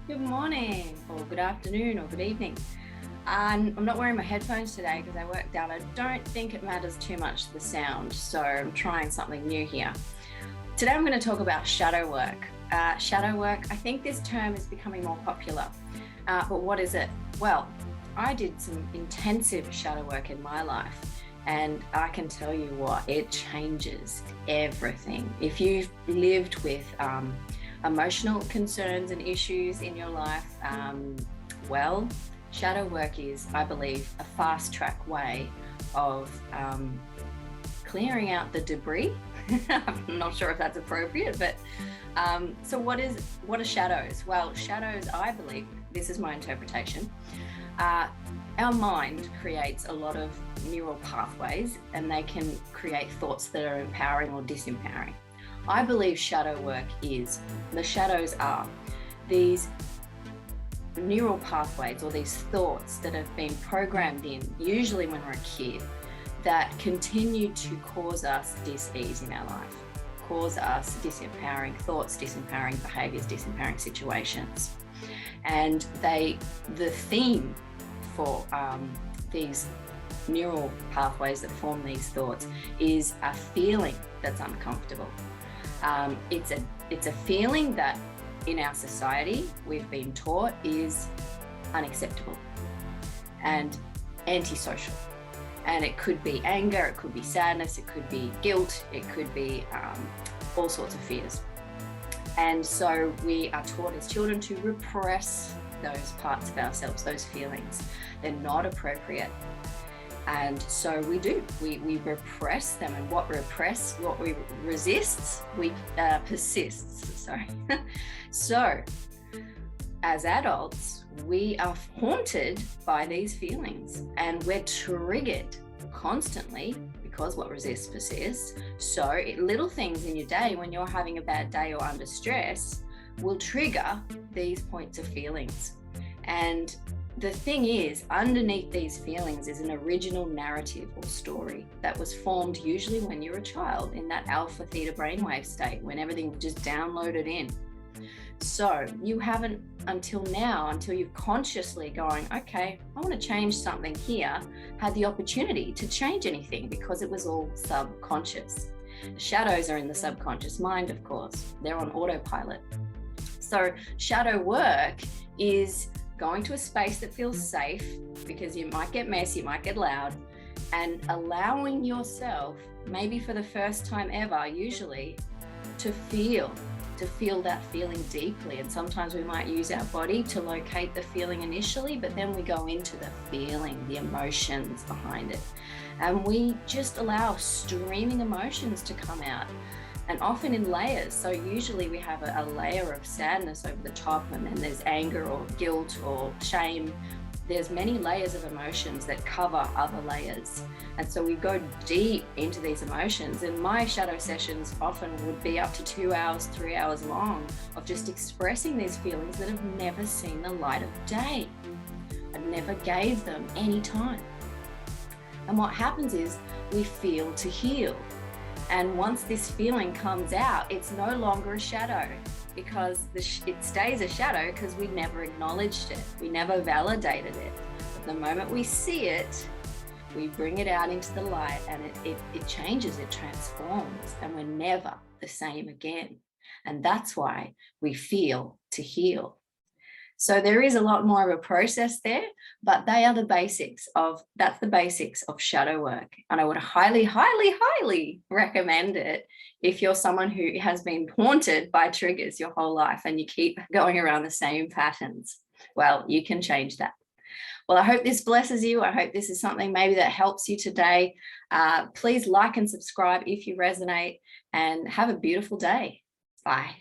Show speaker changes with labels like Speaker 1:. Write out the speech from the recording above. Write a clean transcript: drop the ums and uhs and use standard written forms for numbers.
Speaker 1: Good morning, or good afternoon, or good evening. I'm not wearing my headphones today because I worked out I don't think it matters too much the sound, so I'm trying something new here. Today I'm going to talk about shadow work. Shadow work, I think this term is becoming more popular, but what is it? Well, I did some intensive shadow work in my life, and I can tell you what, it changes everything. If you've lived with emotional concerns and issues in your life, well, shadow work is, I believe, a fast track way of clearing out the debris. I'm not sure if that's appropriate, but so what are shadows? Well, shadows, I believe, this is my interpretation, our mind creates a lot of neural pathways, and they can create thoughts that are empowering or disempowering. I believe shadow work is, the shadows are these neural pathways or these thoughts that have been programmed in, usually when we're a kid, that continue to cause us dis-ease in our life, cause us disempowering thoughts, disempowering behaviors, disempowering situations. And the theme for these neural pathways that form these thoughts is a feeling that's uncomfortable. It's a feeling that in our society we've been taught is unacceptable and antisocial. And it could be anger, it could be sadness, it could be guilt, it could be all sorts of fears. And so we are taught as children to repress those parts of ourselves, those feelings. They're not appropriate. And so we do, we repress them, and what we resist, we persists, sorry. So as adults, we are haunted by these feelings, and we're triggered constantly because what resists persists. So little things in your day, when you're having a bad day or under stress, will trigger these points of feelings. And the thing is, underneath these feelings is an original narrative or story that was formed usually when you're a child, in that alpha theta brainwave state, when everything just downloaded in. So you haven't until now, until you've consciously going, okay, I want to change something here, had the opportunity to change anything because it was all subconscious. The shadows are in the subconscious mind, of course. They're on autopilot. So shadow work is going to a space that feels safe, because you might get messy, you might get loud, and allowing yourself, maybe for the first time ever, usually, to feel that feeling deeply. And sometimes we might use our body to locate the feeling initially, but then we go into the feeling, the emotions behind it. And we just allow streaming emotions to come out, and often in layers. So usually we have a layer of sadness over the top, and then there's anger or guilt or shame. There's many layers of emotions that cover other layers. And so we go deep into these emotions. And my shadow sessions often would be up to 2 hours, 3 hours long, of just expressing these feelings that have never seen the light of day. I never gave them any time. And what happens is we feel to heal. And once this feeling comes out, it's no longer a shadow, because it stays a shadow because we never acknowledged it. We never validated it. But the moment we see it, we bring it out into the light, and it changes, it transforms, and we're never the same again. And that's why we feel to heal. So there is a lot more of a process there, but that's the basics of shadow work. And I would highly, highly, highly recommend it if you're someone who has been haunted by triggers your whole life and you keep going around the same patterns. Well, you can change that. Well, I hope this blesses you. I hope this is something maybe that helps you today. Please like and subscribe if you resonate, and have a beautiful day. Bye.